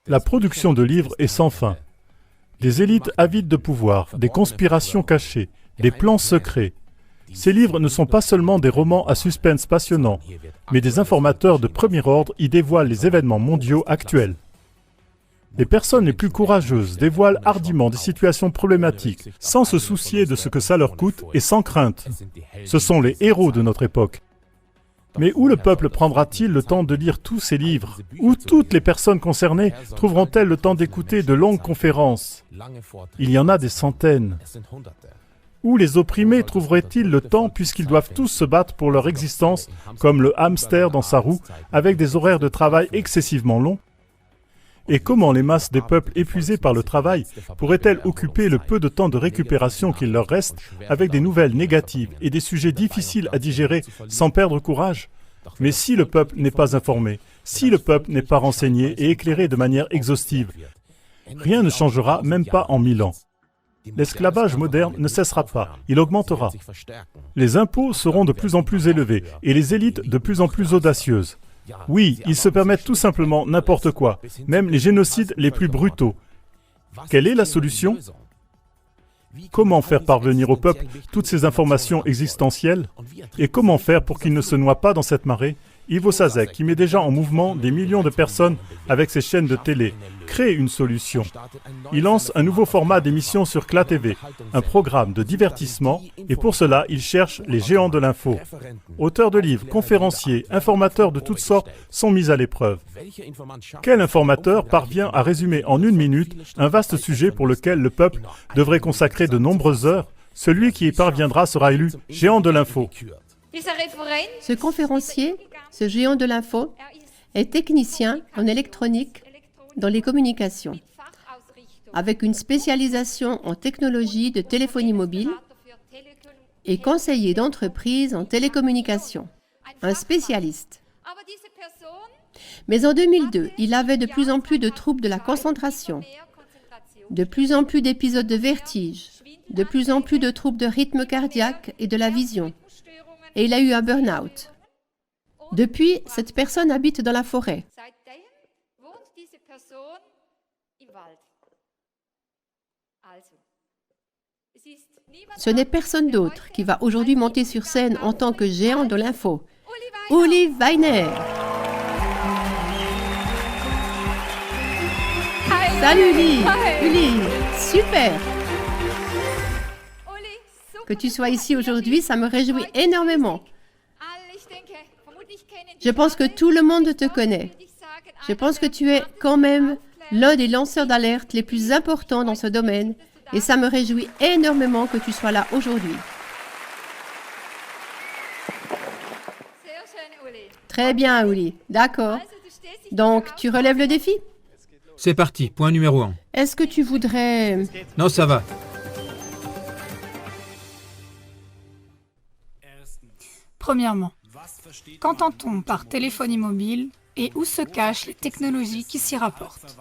La production de livres est sans fin. Des élites avides de pouvoir, des conspirations cachées, des plans secrets. Ces livres ne sont pas seulement des romans à suspense passionnants, mais des informateurs de premier ordre y dévoilent les événements mondiaux actuels. Les personnes les plus courageuses dévoilent hardiment des situations problématiques, sans se soucier de ce que ça leur coûte et sans crainte. Ce sont les héros de notre époque. Mais où le peuple prendra-t-il le temps de lire tous ces livres? Où toutes les personnes concernées trouveront-elles le temps d'écouter de longues conférences? Il y en a des centaines. Où les opprimés trouveraient-ils le temps puisqu'ils doivent tous se battre pour leur existence, comme le hamster dans sa roue, avec des horaires de travail excessivement longs? Et comment les masses des peuples épuisés par le travail pourraient-elles occuper le peu de temps de récupération qu'il leur reste avec des nouvelles négatives et des sujets difficiles à digérer sans perdre courage? Mais si le peuple n'est pas informé, si le peuple n'est pas renseigné et éclairé de manière exhaustive, rien ne changera, même pas en 1000 ans. L'esclavage moderne ne cessera pas, il augmentera. Les impôts seront de plus en plus élevés et les élites de plus en plus audacieuses. Oui, ils se permettent tout simplement n'importe quoi, même les génocides les plus brutaux. Quelle est la solution? Comment faire parvenir au peuple toutes ces informations existentielles? Et comment faire pour qu'il ne se noie pas dans cette marée? Ivo Sazek, qui met déjà en mouvement des millions de personnes avec ses chaînes de télé, crée une solution. Il lance un nouveau format d'émission sur CLA TV, un programme de divertissement, et pour cela, il cherche les géants de l'info. Auteurs de livres, conférenciers, informateurs de toutes sortes sont mis à l'épreuve. Quel informateur parvient à résumer en 1 minute un vaste sujet pour lequel le peuple devrait consacrer de nombreuses heures? Celui qui y parviendra sera élu géant de l'info. Ce conférencier, ce géant de l'info, est technicien en électronique dans les communications, avec une spécialisation en technologie de téléphonie mobile et conseiller d'entreprise en télécommunications, un spécialiste. Mais en 2002, il avait de plus en plus de troubles de la concentration, de plus en plus d'épisodes de vertige, de plus en plus de troubles de rythme cardiaque et de la vision. Et il a eu un burn-out. Depuis, cette personne habite dans la forêt. Ce n'est personne d'autre qui va aujourd'hui monter sur scène en tant que géant de l'info. Uli Weiner. Salut Uli. Uli, super. Que tu sois ici aujourd'hui, ça me réjouit énormément. Je pense que tout le monde te connaît. Je pense que tu es quand même l'un des lanceurs d'alerte les plus importants dans ce domaine et ça me réjouit énormément que tu sois là aujourd'hui. Très bien, Uli. D'accord. Donc, tu relèves le défi? C'est parti, point numéro 1. Est-ce que tu voudrais... Non, ça va. Premièrement, qu'entend-on par téléphonie mobile et où se cachent les technologies qui s'y rapportent?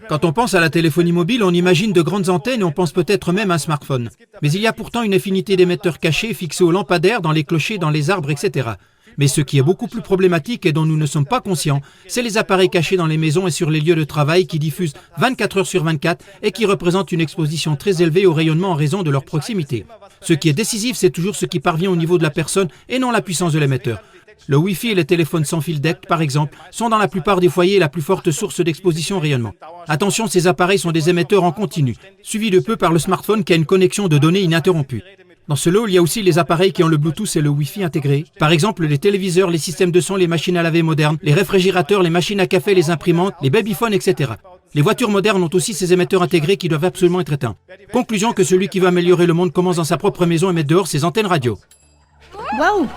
Quand on pense à la téléphonie mobile, on imagine de grandes antennes et on pense peut-être même à un smartphone. Mais il y a pourtant une infinité d'émetteurs cachés fixés aux lampadaires, dans les clochers, dans les arbres, etc. Mais ce qui est beaucoup plus problématique et dont nous ne sommes pas conscients, c'est les appareils cachés dans les maisons et sur les lieux de travail qui diffusent 24 heures sur 24 et qui représentent une exposition très élevée au rayonnement en raison de leur proximité. Ce qui est décisif, c'est toujours ce qui parvient au niveau de la personne et non la puissance de l'émetteur. Le Wi-Fi et les téléphones sans fil DECT, par exemple, sont dans la plupart des foyers la plus forte source d'exposition au rayonnement. Attention, ces appareils sont des émetteurs en continu, suivis de peu par le smartphone qui a une connexion de données ininterrompue. Dans ce lot, il y a aussi les appareils qui ont le Bluetooth et le Wi-Fi intégrés. Par exemple, les téléviseurs, les systèmes de son, les machines à laver modernes, les réfrigérateurs, les machines à café, les imprimantes, les babyphones, etc. Les voitures modernes ont aussi ces émetteurs intégrés qui doivent absolument être éteints. Conclusion que celui qui veut améliorer le monde commence dans sa propre maison et met dehors ses antennes radio. Waouh!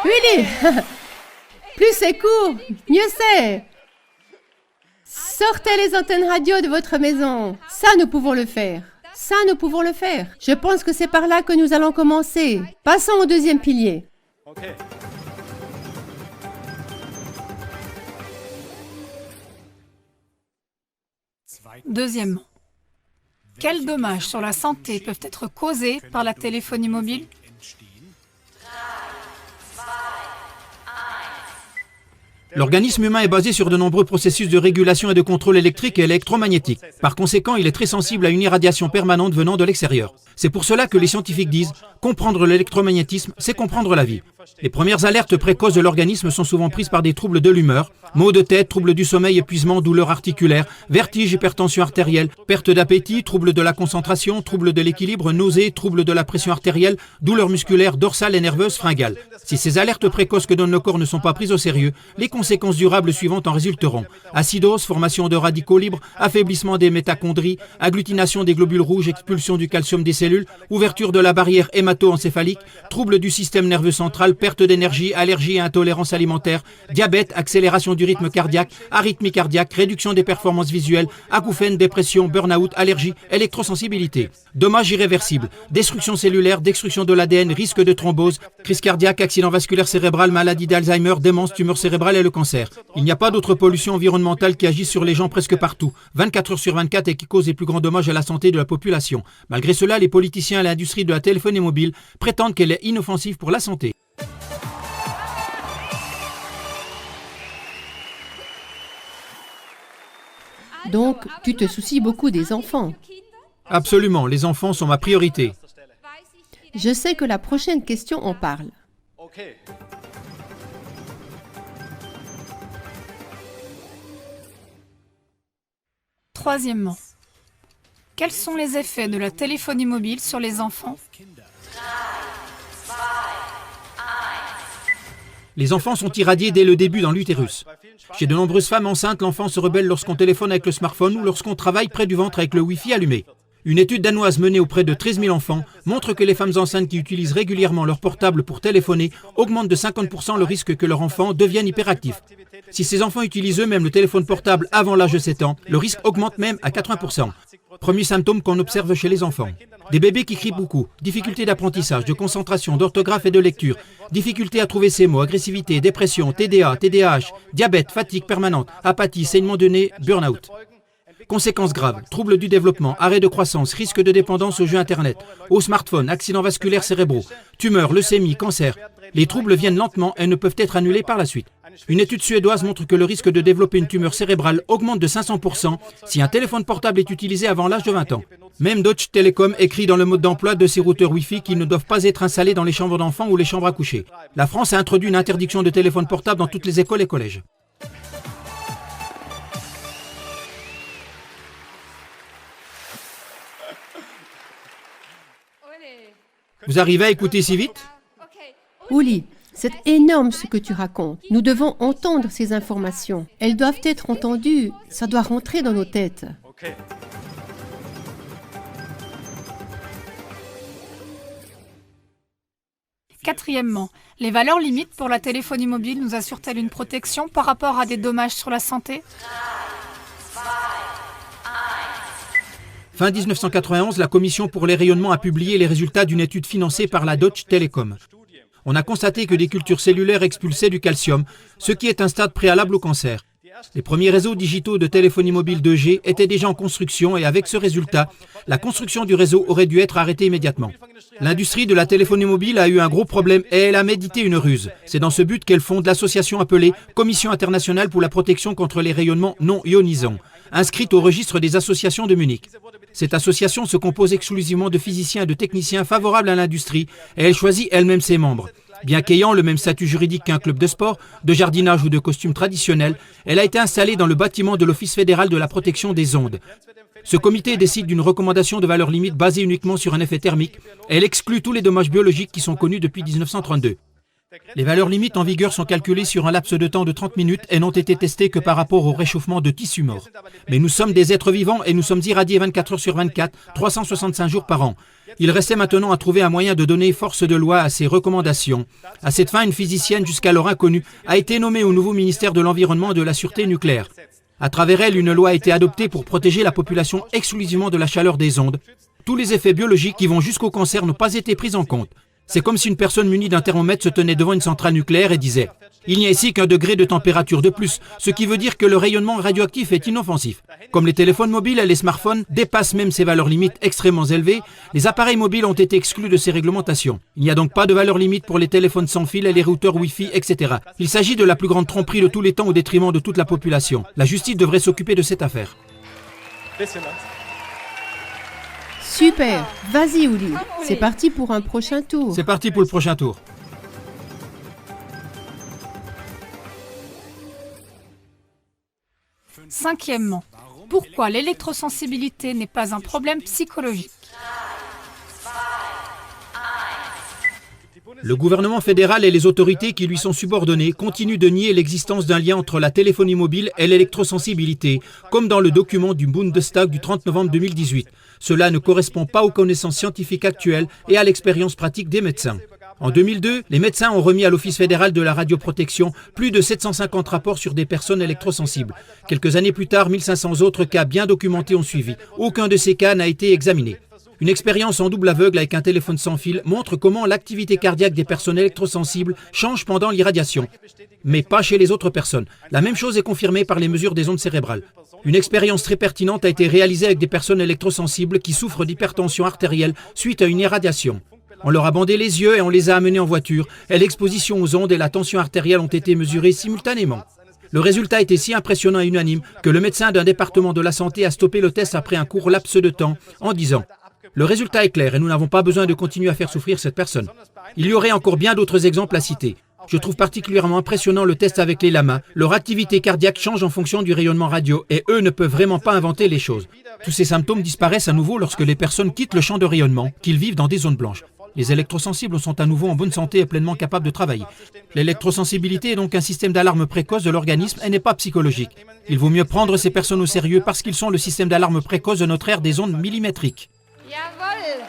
Uli! Plus c'est court, mieux c'est! Sortez les antennes radio de votre maison. Ça, nous pouvons le faire. Ça, nous pouvons le faire. Je pense que c'est par là que nous allons commencer. Passons au deuxième pilier. Deuxièmement, quels dommages sur la santé peuvent être causés par la téléphonie mobile? L'organisme humain est basé sur de nombreux processus de régulation et de contrôle électrique et électromagnétique. Par conséquent, il est très sensible à une irradiation permanente venant de l'extérieur. C'est pour cela que les scientifiques disent « comprendre l'électromagnétisme, c'est comprendre la vie ». Les premières alertes précoces de l'organisme sont souvent prises par des troubles de l'humeur, maux de tête, troubles du sommeil, épuisement, douleurs articulaires, vertiges, hypertension artérielle, perte d'appétit, troubles de la concentration, troubles de l'équilibre, nausées, troubles de la pression artérielle, douleurs musculaires, dorsales et nerveuses, fringales. Si ces alertes précoces que donne le corps ne sont pas prises au sérieux, les conséquences durables suivantes en résulteront. Acidose, formation de radicaux libres, affaiblissement des mitochondries, agglutination des globules rouges, expulsion du calcium des cellules, ouverture de la barrière hémato-encéphalique, troubles du système nerveux central, perte d'énergie, allergie et intolérance alimentaire, diabète, accélération du rythme cardiaque, arythmie cardiaque, réduction des performances visuelles, acouphènes, dépression, burn-out, allergie, électrosensibilité. Dommages irréversibles, destruction cellulaire, destruction de l'ADN, risque de thrombose, crise cardiaque, accident vasculaire cérébral, maladie d'Alzheimer, démence, tumeur cérébrale et le cancer. Il n'y a pas d'autre pollution environnementale qui agisse sur les gens presque partout, 24 heures sur 24 et qui cause les plus grands dommages à la santé de la population. Malgré cela, les politiciens et l'industrie de la téléphonie mobile prétendent qu'elle est inoffensive pour la santé. Donc, tu te soucies beaucoup des enfants. Absolument, les enfants sont ma priorité. Je sais que la prochaine question en parle. Troisièmement, quels sont les effets de la téléphonie mobile sur les enfants? Les enfants sont irradiés dès le début dans l'utérus. Chez de nombreuses femmes enceintes, l'enfant se rebelle lorsqu'on téléphone avec le smartphone ou lorsqu'on travaille près du ventre avec le Wi-Fi allumé. Une étude danoise menée auprès de 13 000 enfants montre que les femmes enceintes qui utilisent régulièrement leur portable pour téléphoner augmentent de 50% le risque que leur enfant devienne hyperactif. Si ces enfants utilisent eux-mêmes le téléphone portable avant l'âge de 7 ans, le risque augmente même à 80%. Premier symptôme qu'on observe chez les enfants. Des bébés qui crient beaucoup, difficultés d'apprentissage, de concentration, d'orthographe et de lecture, difficultés à trouver ses mots, agressivité, dépression, TDA, TDAH, diabète, fatigue permanente, apathie, saignement de nez, burn-out. Conséquences graves, troubles du développement, arrêt de croissance, risque de dépendance aux jeux internet, aux smartphones, accidents vasculaires cérébraux, tumeurs, leucémie, cancer. Les troubles viennent lentement et ne peuvent être annulés par la suite. Une étude suédoise montre que le risque de développer une tumeur cérébrale augmente de 500% si un téléphone portable est utilisé avant l'âge de 20 ans. Même Deutsche Telekom écrit dans le mode d'emploi de ses routeurs Wi-Fi qu'ils ne doivent pas être installés dans les chambres d'enfants ou les chambres à coucher. La France a introduit une interdiction de téléphone portable dans toutes les écoles et collèges. Vous arrivez à écouter si vite? Uli, c'est énorme ce que tu racontes. Nous devons entendre ces informations. Elles doivent être entendues. Ça doit rentrer dans nos têtes. Quatrièmement, les valeurs limites pour la téléphonie mobile nous assurent-elles une protection par rapport à des dommages sur la santé? Fin 1991, la Commission pour les rayonnements a publié les résultats d'une étude financée par la Deutsche Telekom. On a constaté que des cultures cellulaires expulsaient du calcium, ce qui est un stade préalable au cancer. Les premiers réseaux digitaux de téléphonie mobile 2G étaient déjà en construction et avec ce résultat, la construction du réseau aurait dû être arrêtée immédiatement. L'industrie de la téléphonie mobile a eu un gros problème et elle a médité une ruse. C'est dans ce but qu'elle fonde l'association appelée Commission internationale pour la protection contre les rayonnements non ionisants, inscrite au registre des associations de Munich. Cette association se compose exclusivement de physiciens et de techniciens favorables à l'industrie et elle choisit elle-même ses membres. Bien qu'ayant le même statut juridique qu'un club de sport, de jardinage ou de costume traditionnel, elle a été installée dans le bâtiment de l'Office fédéral de la protection des ondes. Ce comité décide d'une recommandation de valeur limite basée uniquement sur un effet thermique et elle exclut tous les dommages biologiques qui sont connus depuis 1932. Les valeurs limites en vigueur sont calculées sur un laps de temps de 30 minutes et n'ont été testées que par rapport au réchauffement de tissus morts. Mais nous sommes des êtres vivants et nous sommes irradiés 24 heures sur 24, 365 jours par an. Il restait maintenant à trouver un moyen de donner force de loi à ces recommandations. À cette fin, une physicienne jusqu'alors inconnue a été nommée au nouveau ministère de l'Environnement et de la Sûreté nucléaire. À travers elle, une loi a été adoptée pour protéger la population exclusivement de la chaleur des ondes. Tous les effets biologiques qui vont jusqu'au cancer n'ont pas été pris en compte. C'est comme si une personne munie d'un thermomètre se tenait devant une centrale nucléaire et disait « Il n'y a ici qu'un degré de température de plus », ce qui veut dire que le rayonnement radioactif est inoffensif. Comme les téléphones mobiles et les smartphones dépassent même ces valeurs limites extrêmement élevées, les appareils mobiles ont été exclus de ces réglementations. Il n'y a donc pas de valeur limite pour les téléphones sans fil et les routeurs Wi-Fi, etc. Il s'agit de la plus grande tromperie de tous les temps au détriment de toute la population. La justice devrait s'occuper de cette affaire. Super, vas-y Uli, c'est parti pour un prochain tour. C'est parti pour le prochain tour. Cinquièmement, pourquoi l'électrosensibilité n'est pas un problème psychologique? Le gouvernement fédéral et les autorités qui lui sont subordonnées continuent de nier l'existence d'un lien entre la téléphonie mobile et l'électrosensibilité, comme dans le document du Bundestag du 30 novembre 2018. Cela ne correspond pas aux connaissances scientifiques actuelles et à l'expérience pratique des médecins. En 2002, les médecins ont remis à l'Office fédéral de la radioprotection plus de 750 rapports sur des personnes électrosensibles. Quelques années plus tard, 1500 autres cas bien documentés ont suivi. Aucun de ces cas n'a été examiné. Une expérience en double aveugle avec un téléphone sans fil montre comment l'activité cardiaque des personnes électrosensibles change pendant l'irradiation, mais pas chez les autres personnes. La même chose est confirmée par les mesures des ondes cérébrales. Une expérience très pertinente a été réalisée avec des personnes électrosensibles qui souffrent d'hypertension artérielle suite à une irradiation. On leur a bandé les yeux et on les a amenés en voiture, et l'exposition aux ondes et la tension artérielle ont été mesurées simultanément. Le résultat était si impressionnant et unanime que le médecin d'un département de la santé a stoppé le test après un court laps de temps en disant « Le résultat est clair et nous n'avons pas besoin de continuer à faire souffrir cette personne ». Il y aurait encore bien d'autres exemples à citer. Je trouve particulièrement impressionnant le test avec les lamas. Leur activité cardiaque change en fonction du rayonnement radio et eux ne peuvent vraiment pas inventer les choses. Tous ces symptômes disparaissent à nouveau lorsque les personnes quittent le champ de rayonnement, qu'ils vivent dans des zones blanches. Les électrosensibles sont à nouveau en bonne santé et pleinement capables de travailler. L'électrosensibilité est donc un système d'alarme précoce de l'organisme et n'est pas psychologique. Il vaut mieux prendre ces personnes au sérieux parce qu'ils sont le système d'alarme précoce de notre ère des ondes millimétriques. Jawohl.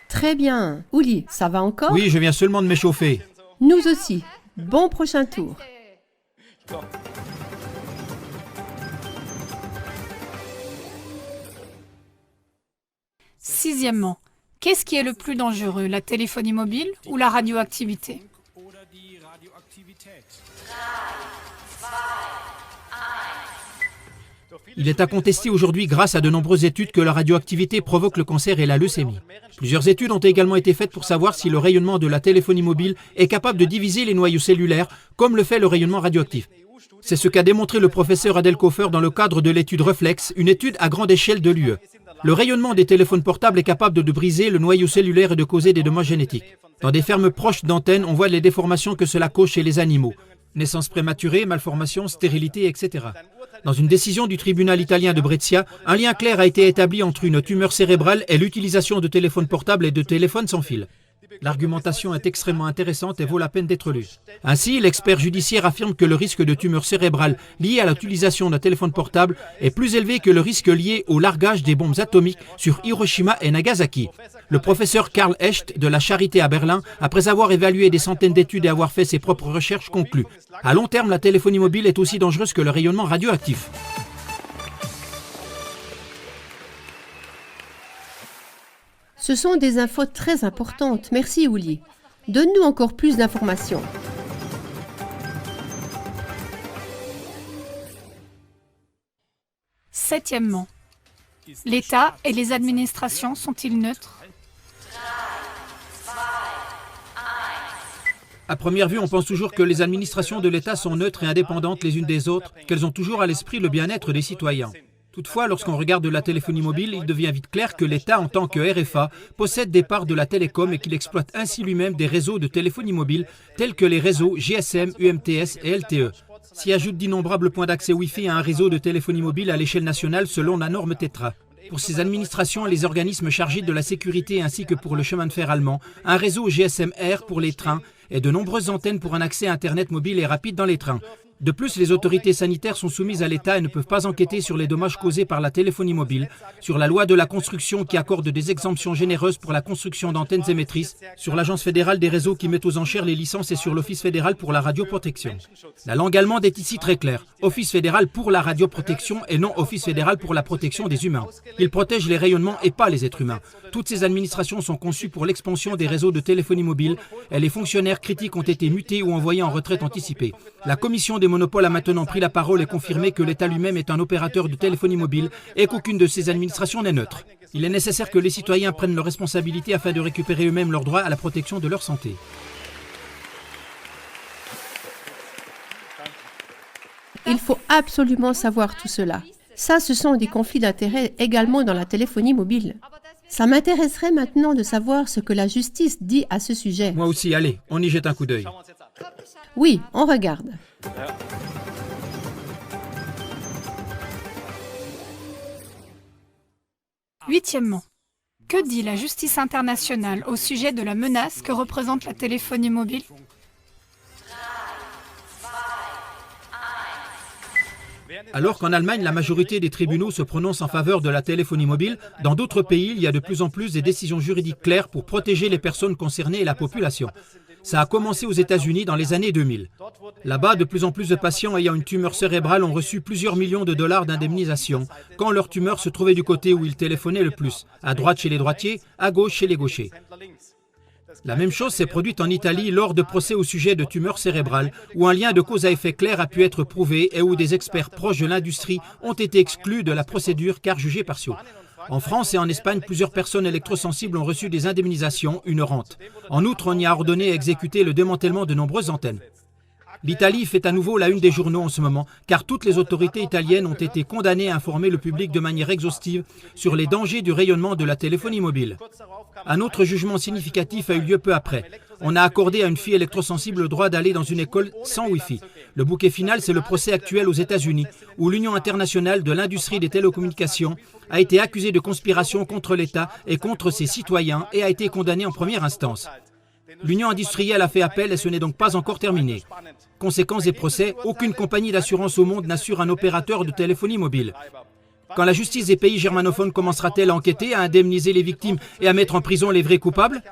Très bien. Uli, ça va encore? Oui, je viens seulement de m'échauffer. Nous aussi. Bon prochain tour. Sixièmement, qu'est-ce qui est le plus dangereux, la téléphonie mobile ou la radioactivité? Il est incontesté aujourd'hui grâce à de nombreuses études que la radioactivité provoque le cancer et la leucémie. Plusieurs études ont également été faites pour savoir si le rayonnement de la téléphonie mobile est capable de diviser les noyaux cellulaires comme le fait le rayonnement radioactif. C'est ce qu'a démontré le professeur Adelkofer dans le cadre de l'étude Reflex, une étude à grande échelle de l'UE. Le rayonnement des téléphones portables est capable de briser le noyau cellulaire et de causer des dommages génétiques. Dans des fermes proches d'antennes, on voit les déformations que cela cause chez les animaux. Naissance prématurée, malformation, stérilité, etc. Dans une décision du tribunal italien de Brescia, un lien clair a été établi entre une tumeur cérébrale et l'utilisation de téléphones portables et de téléphones sans fil. L'argumentation est extrêmement intéressante et vaut la peine d'être lue. Ainsi, l'expert judiciaire affirme que le risque de tumeur cérébrale lié à l'utilisation d'un téléphone portable est plus élevé que le risque lié au largage des bombes atomiques sur Hiroshima et Nagasaki. Le professeur Karl Echt de la Charité à Berlin, après avoir évalué des centaines d'études et avoir fait ses propres recherches, conclut « À long terme, la téléphonie mobile est aussi dangereuse que le rayonnement radioactif ». Ce sont des infos très importantes. Merci Uli. Donne-nous encore plus d'informations. Septièmement, l'État et les administrations sont-ils neutres? À première vue, on pense toujours que les administrations de l'État sont neutres et indépendantes les unes des autres, qu'elles ont toujours à l'esprit le bien-être des citoyens. Toutefois, lorsqu'on regarde la téléphonie mobile, il devient vite clair que l'État, en tant que RFA, possède des parts de la télécom et qu'il exploite ainsi lui-même des réseaux de téléphonie mobile tels que les réseaux GSM, UMTS et LTE. S'y ajoutent d'innombrables points d'accès Wi-Fi à un réseau de téléphonie mobile à l'échelle nationale selon la norme TETRA. Pour ces administrations et les organismes chargés de la sécurité ainsi que pour le chemin de fer allemand, un réseau GSM-R pour les trains et de nombreuses antennes pour un accès à Internet mobile et rapide dans les trains. De plus, les autorités sanitaires sont soumises à l'État et ne peuvent pas enquêter sur les dommages causés par la téléphonie mobile, sur la loi de la construction qui accorde des exemptions généreuses pour la construction d'antennes émettrices, sur l'Agence fédérale des réseaux qui met aux enchères les licences et sur l'Office fédéral pour la radioprotection. La langue allemande est ici très claire. Office fédéral pour la radioprotection et non Office fédéral pour la protection des humains. Il protège les rayonnements et pas les êtres humains. Toutes ces administrations sont conçues pour l'expansion des réseaux de téléphonie mobile et les fonctionnaires critiques ont été mutés ou envoyés en retraite anticipée. La commission des monopoles a maintenant pris la parole et confirmé que l'État lui-même est un opérateur de téléphonie mobile et qu'aucune de ces administrations n'est neutre. Il est nécessaire que les citoyens prennent leurs responsabilités afin de récupérer eux-mêmes leur droit à la protection de leur santé. Il faut absolument savoir tout cela. Ça, ce sont des conflits d'intérêts également dans la téléphonie mobile. Ça m'intéresserait maintenant de savoir ce que la justice dit à ce sujet. Moi aussi, allez, on y jette un coup d'œil. Oui, on regarde. Huitièmement, que dit la justice internationale au sujet de la menace que représente la téléphonie mobile? Alors qu'en Allemagne, la majorité des tribunaux se prononcent en faveur de la téléphonie mobile, dans d'autres pays, il y a de plus en plus des décisions juridiques claires pour protéger les personnes concernées et la population. Ça a commencé aux États-Unis dans les années 2000. Là-bas, de plus en plus de patients ayant une tumeur cérébrale ont reçu plusieurs millions de dollars d'indemnisation quand leur tumeur se trouvait du côté où ils téléphonaient le plus, à droite chez les droitiers, à gauche chez les gauchers. La même chose s'est produite en Italie lors de procès au sujet de tumeurs cérébrales, où un lien de cause à effet clair a pu être prouvé et où des experts proches de l'industrie ont été exclus de la procédure car jugés partiaux. En France et en Espagne, plusieurs personnes électrosensibles ont reçu des indemnisations, une rente. En outre, on y a ordonné et exécuté le démantèlement de nombreuses antennes. L'Italie fait à nouveau la une des journaux en ce moment, car toutes les autorités italiennes ont été condamnées à informer le public de manière exhaustive sur les dangers du rayonnement de la téléphonie mobile. Un autre jugement significatif a eu lieu peu après. On a accordé à une fille électrosensible le droit d'aller dans une école sans Wi-Fi. Le bouquet final, c'est le procès actuel aux États-Unis, où l'Union internationale de l'industrie des télécommunications a été accusée de conspiration contre l'État et contre ses citoyens et a été condamnée en première instance. L'Union industrielle a fait appel et ce n'est donc pas encore terminé. Conséquence des procès, aucune compagnie d'assurance au monde n'assure un opérateur de téléphonie mobile. Quand la justice des pays germanophones commencera-t-elle à enquêter, à indemniser les victimes et à mettre en prison les vrais coupables?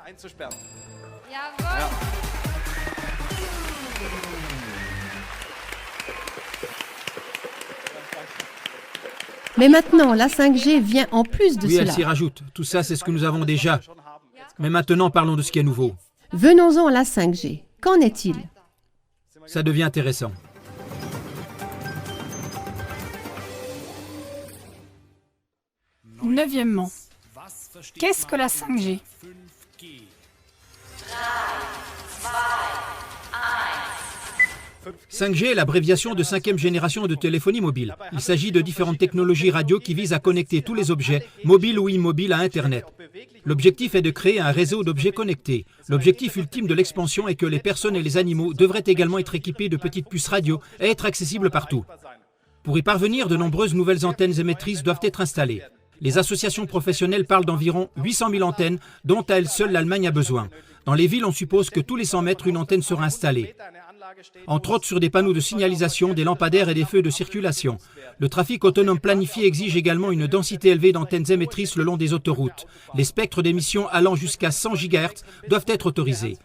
Mais maintenant, la 5G vient en plus de Oui, cela. elle s'y rajoute. Tout ça, c'est ce que nous avons déjà. Mais maintenant, parlons de ce qui est nouveau. Venons-en à la 5G. Qu'en est-il? Ça devient intéressant. Neuvièmement, qu'est-ce que la 5G? 5G est l'abréviation de 5e génération de téléphonie mobile. Il s'agit de différentes technologies radio qui visent à connecter tous les objets, mobiles ou immobiles, à Internet. L'objectif est de créer un réseau d'objets connectés. L'objectif ultime de l'expansion est que les personnes et les animaux devraient également être équipés de petites puces radio et être accessibles partout. Pour y parvenir, de nombreuses nouvelles antennes émettrices doivent être installées. Les associations professionnelles parlent d'environ 800 000 antennes, dont à elles seules l'Allemagne a besoin. Dans les villes, on suppose que tous les 100 mètres, une antenne sera installée. Entre autres sur des panneaux de signalisation, des lampadaires et des feux de circulation. Le trafic autonome planifié exige également une densité élevée d'antennes émettrices le long des autoroutes. Les spectres d'émission allant jusqu'à 100 GHz doivent être autorisés.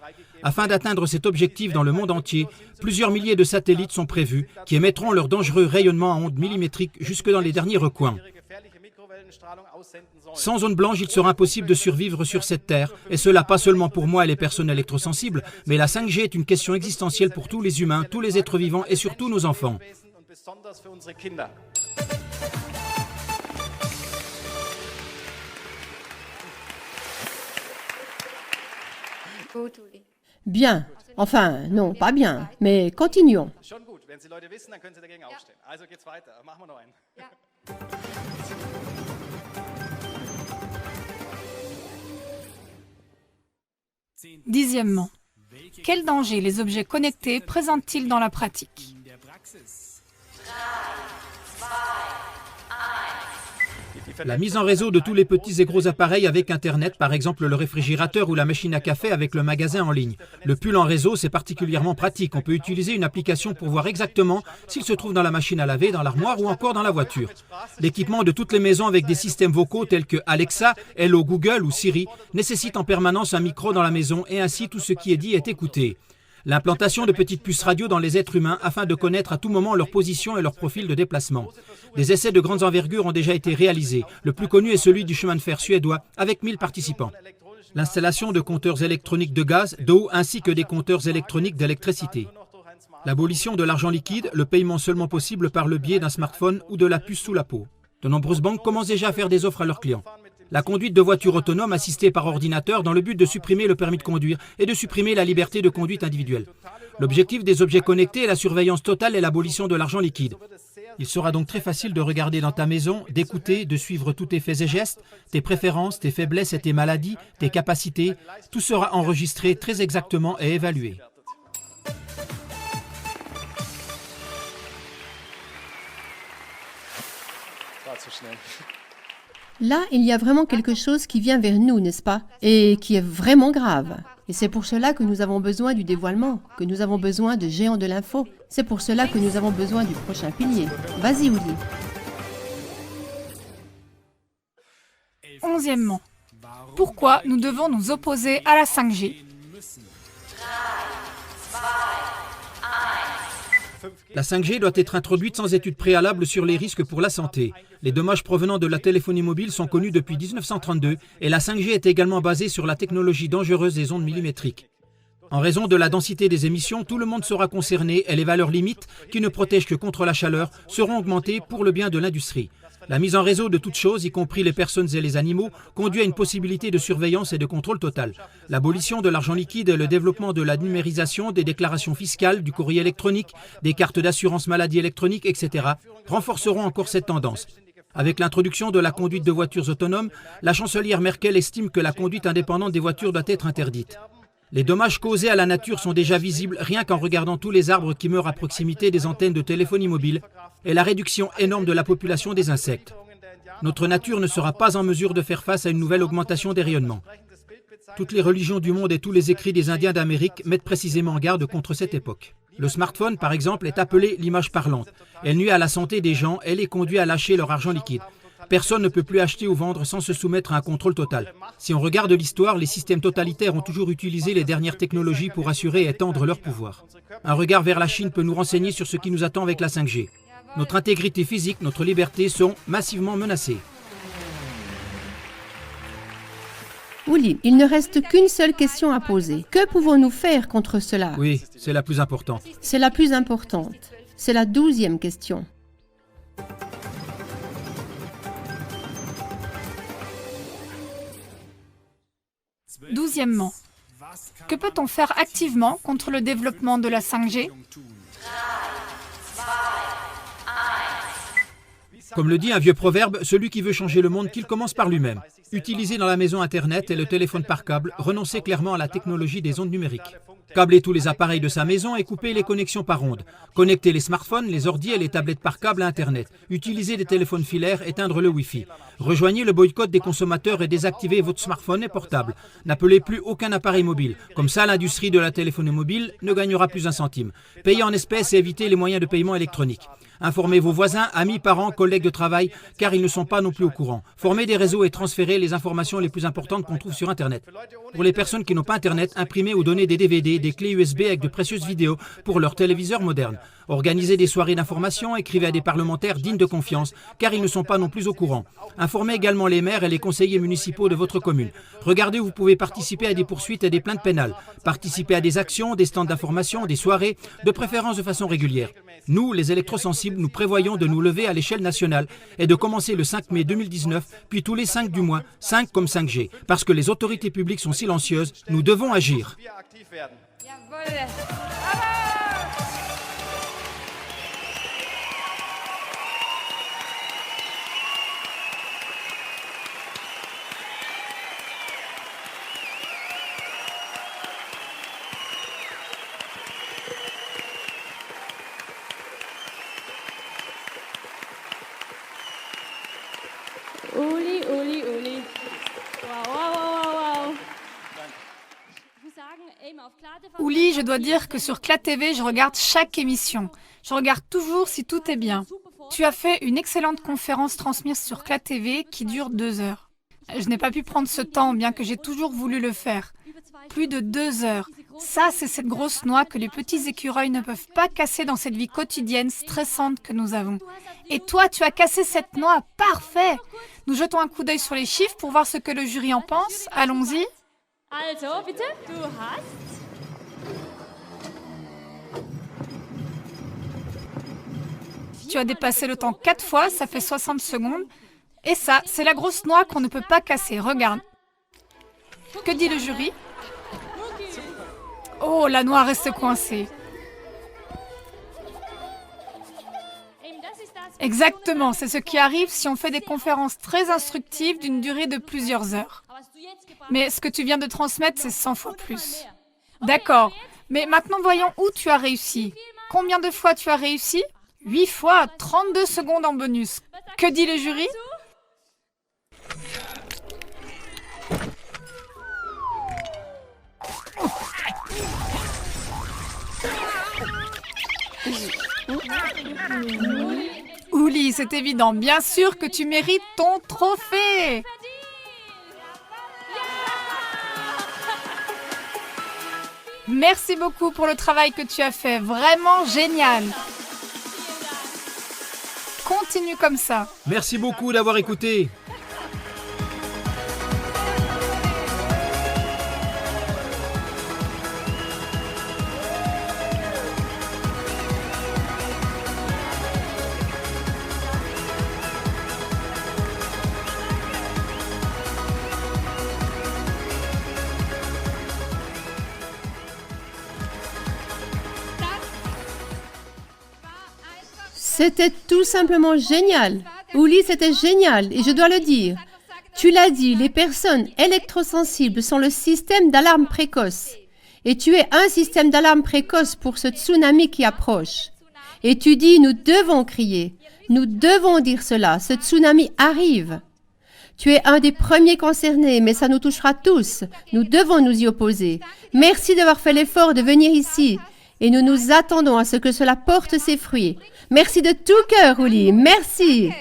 Afin d'atteindre cet objectif dans le monde entier, plusieurs milliers de satellites sont prévus qui émettront leur dangereux rayonnement à ondes millimétriques jusque dans les derniers recoins. Sans zone blanche, il sera impossible de survivre sur cette terre, et cela pas seulement pour moi et les personnes électrosensibles, mais la 5G est une question existentielle pour tous les humains, tous les êtres vivants et surtout nos enfants. Bien. Enfin, non, pas bien, mais continuons. Dixièmement, quels dangers les objets connectés présentent-ils dans la pratique? La mise en réseau de tous les petits et gros appareils avec Internet, par exemple le réfrigérateur ou la machine à café avec le magasin en ligne. Le pull en réseau, c'est particulièrement pratique. On peut utiliser une application pour voir exactement s'il se trouve dans la machine à laver, dans l'armoire ou encore dans la voiture. L'équipement de toutes les maisons avec des systèmes vocaux tels que Alexa, Hello Google ou Siri nécessite en permanence un micro dans la maison et ainsi tout ce qui est dit est écouté. L'implantation de petites puces radio dans les êtres humains afin de connaître à tout moment leur position et leur profil de déplacement. Des essais de grandes envergures ont déjà été réalisés. Le plus connu est celui du chemin de fer suédois avec 1000 participants. L'installation de compteurs électroniques de gaz, d'eau ainsi que des compteurs électroniques d'électricité. L'abolition de l'argent liquide, le paiement seulement possible par le biais d'un smartphone ou de la puce sous la peau. De nombreuses banques commencent déjà à faire des offres à leurs clients. La conduite de voitures autonomes assistées par ordinateur dans le but de supprimer le permis de conduire et de supprimer la liberté de conduite individuelle. L'objectif des objets connectés est la surveillance totale et l'abolition de l'argent liquide. Il sera donc très facile de regarder dans ta maison, d'écouter, de suivre tous tes faits et gestes, tes préférences, tes faiblesses et tes maladies, tes capacités. Tout sera enregistré très exactement et évalué. Là, il y a vraiment quelque chose qui vient vers nous, n'est-ce pas? Et qui est vraiment grave. Et c'est pour cela que nous avons besoin du dévoilement, que nous avons besoin de géants de l'info. C'est pour cela que nous avons besoin du prochain pilier. Vas-y, Uli. 11e, pourquoi nous devons nous opposer à la 5G? La 5G doit être introduite sans étude préalable sur les risques pour la santé. Les dommages provenant de la téléphonie mobile sont connus depuis 1932 et la 5G est également basée sur la technologie dangereuse des ondes millimétriques. En raison de la densité des émissions, tout le monde sera concerné et les valeurs limites, qui ne protègent que contre la chaleur, seront augmentées pour le bien de l'industrie. La mise en réseau de toutes choses, y compris les personnes et les animaux, conduit à une possibilité de surveillance et de contrôle total. L'abolition de l'argent liquide et le développement de la numérisation, des déclarations fiscales, du courrier électronique, des cartes d'assurance maladie électronique, etc. renforceront encore cette tendance. Avec l'introduction de la conduite de voitures autonomes, la chancelière Merkel estime que la conduite indépendante des voitures doit être interdite. Les dommages causés à la nature sont déjà visibles rien qu'en regardant tous les arbres qui meurent à proximité des antennes de téléphonie mobile et la réduction énorme de la population des insectes. Notre nature ne sera pas en mesure de faire face à une nouvelle augmentation des rayonnements. Toutes les religions du monde et tous les écrits des Indiens d'Amérique mettent précisément en garde contre cette époque. Le smartphone, par exemple, est appelé l'image parlante. Elle nuit à la santé des gens et les conduit à lâcher leur argent liquide. Personne ne peut plus acheter ou vendre sans se soumettre à un contrôle total. Si on regarde l'histoire, les systèmes totalitaires ont toujours utilisé les dernières technologies pour assurer et étendre leur pouvoir. Un regard vers la Chine peut nous renseigner sur ce qui nous attend avec la 5G. Notre intégrité physique, notre liberté sont massivement menacées. Uli, il ne reste qu'une seule question à poser. Que pouvons-nous faire contre cela? Oui, c'est la plus importante. C'est la plus importante. C'est la 12e question. 12e, que peut-on faire activement contre le développement de la 5G? Comme le dit un vieux proverbe, celui qui veut changer le monde, qu'il commence par lui-même. Utiliser dans la maison Internet et le téléphone par câble, renoncer clairement à la technologie des ondes numériques. Câbler tous les appareils de sa maison et couper les connexions par ondes. Connecter les smartphones, les ordi et les tablettes par câble à Internet. Utiliser des téléphones filaires, éteindre le Wi-Fi. Rejoignez le boycott des consommateurs et désactivez votre smartphone et portable. N'appelez plus aucun appareil mobile. Comme ça, l'industrie de la téléphonie mobile ne gagnera plus un centime. Payez en espèces et évitez les moyens de paiement électroniques. Informez vos voisins, amis, parents, collègues de travail, car ils ne sont pas non plus au courant. Formez des réseaux et transférez les informations les plus importantes qu'on trouve sur Internet. Pour les personnes qui n'ont pas Internet, imprimez ou donnez des DVD, des clés USB avec de précieuses vidéos pour leurs téléviseurs modernes. Organisez des soirées d'information, écrivez à des parlementaires dignes de confiance, car ils ne sont pas non plus au courant. Informez également les maires et les conseillers municipaux de votre commune. Regardez où vous pouvez participer à des poursuites et des plaintes pénales. Participez à des actions, des stands d'information, des soirées, de préférence de façon régulière. Nous, les électrosensibles, nous prévoyons de nous lever à l'échelle nationale et de commencer le 5 mai 2019, puis tous les 5 du mois, 5 comme 5G. Parce que les autorités publiques sont silencieuses, nous devons agir. Ooh. Ouli, je dois dire que sur CLA TV, je regarde chaque émission. Je regarde toujours si tout est bien. Tu as fait une excellente conférence transmise sur CLA TV qui dure 2 heures. Je n'ai pas pu prendre ce temps, bien que j'ai toujours voulu le faire. Plus de 2 heures. Ça, c'est cette grosse noix que les petits écureuils ne peuvent pas casser dans cette vie quotidienne stressante que nous avons. Et toi, tu as cassé cette noix. Parfait! Nous jetons un coup d'œil sur les chiffres pour voir ce que le jury en pense. Allons-y. Also, bitte, du hast... Tu as dépassé le temps 4 fois, ça fait 60 secondes. Et ça, c'est la grosse noix qu'on ne peut pas casser. Regarde. Que dit le jury? Oh, la noix reste coincée. Exactement, c'est ce qui arrive si on fait des conférences très instructives d'une durée de plusieurs heures. Mais ce que tu viens de transmettre, c'est 100 fois plus. D'accord, mais maintenant voyons où tu as réussi. Combien de fois tu as réussi? 8 fois, 32 secondes en bonus. Que dit le jury? Ouli, c'est évident. Bien sûr que tu mérites ton trophée. Merci beaucoup pour le travail que tu as fait. Vraiment génial. Continue comme ça. Merci beaucoup d'avoir écouté. C'était tout simplement génial. Ouli, c'était génial, et je dois le dire. Tu l'as dit, les personnes électrosensibles sont le système d'alarme précoce. Et tu es un système d'alarme précoce pour ce tsunami qui approche. Et tu dis, nous devons crier. Nous devons dire cela. Ce tsunami arrive. Tu es un des premiers concernés, mais ça nous touchera tous. Nous devons nous y opposer. Merci d'avoir fait l'effort de venir ici. Et nous nous attendons à ce que cela porte ses fruits. Merci de tout cœur, Ouli. Merci.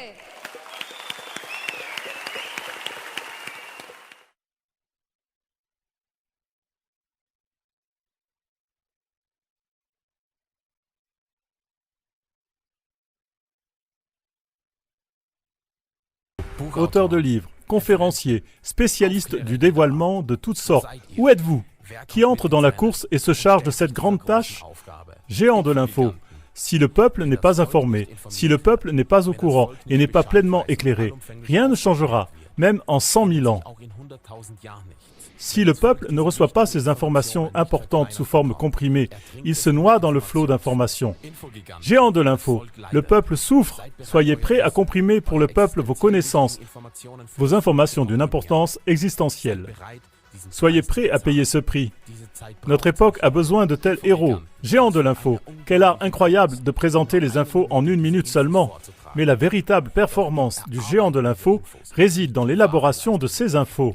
Auteur de livres, conférencier, spécialiste du dévoilement de toutes sortes. Où êtes-vous? Qui entre dans la course et se charge de cette grande tâche? Géant de l'info. Si le peuple n'est pas informé, si le peuple n'est pas au courant et n'est pas pleinement éclairé, rien ne changera, même en 100 000 ans. Si le peuple ne reçoit pas ces informations importantes sous forme comprimée, il se noie dans le flot d'informations. Géant de l'info, le peuple souffre. Soyez prêts à comprimer pour le peuple vos connaissances, vos informations d'une importance existentielle. Soyez prêts à payer ce prix. Notre époque a besoin de tels héros. Géant de l'info, quel art incroyable de présenter les infos en 1 minute seulement. Mais la véritable performance du géant de l'info réside dans l'élaboration de ces infos.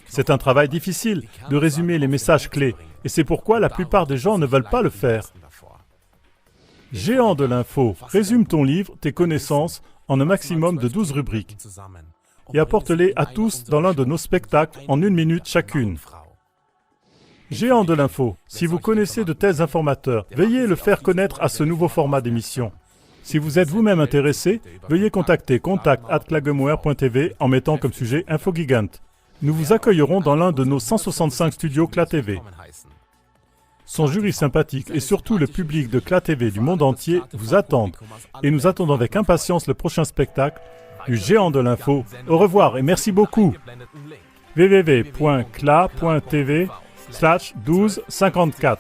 C'est un travail difficile de résumer les messages clés, et c'est pourquoi la plupart des gens ne veulent pas le faire. Géant de l'info, résume ton livre, tes connaissances, en un maximum de 12 rubriques, et apporte-les à tous dans l'un de nos spectacles en 1 minute chacune. Géant de l'info, si vous connaissez de tels informateurs, veuillez le faire connaître à ce nouveau format d'émission. Si vous êtes vous-même intéressé, veuillez contacter contact@klagemauer.tv en mettant comme sujet InfoGigant. Nous vous accueillerons dans l'un de nos 165 studios CLA TV. Son jury sympathique et surtout le public de CLA TV du monde entier vous attendent et nous attendons avec impatience le prochain spectacle du géant de l'info. Au revoir et merci beaucoup. www.cla.tv/1254